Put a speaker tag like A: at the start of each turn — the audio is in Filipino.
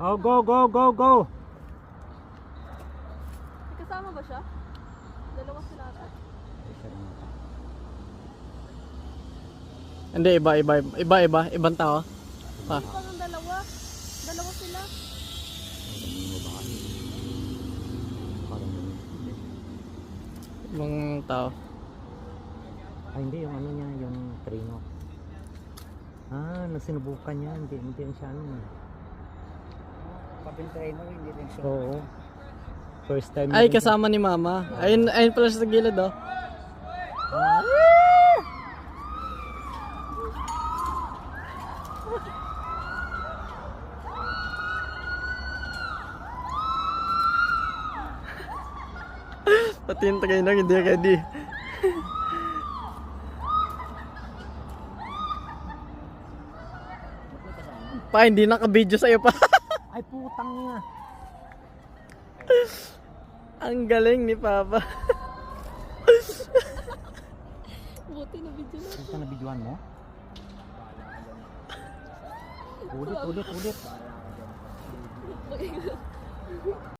A: Oh, go, go, go, go.
B: Kasama ba siya? Dalawa sila ata.
C: Hindi, ibang tao. Ah.
B: Hindi pa ng dalawa. Dalawa sila.
C: Ibang tao.
A: Ay, hindi, yung ano niya, yung trino. Ah, nasinubukan niya, hindi siya ano.
D: Papel trainer, hindi rin siya.
A: Oo. First time.
C: Ay, kasama ni mama. Ayun pala siya sa gilid, oh. Pati yung tagay lang, hindi ready. Pa, hindi naka-video sa'yo pa.
A: Ay, putang nga.
C: Ang galing ni Papa.
B: Buti na video na.
A: Ito na videoan mo? Ulit.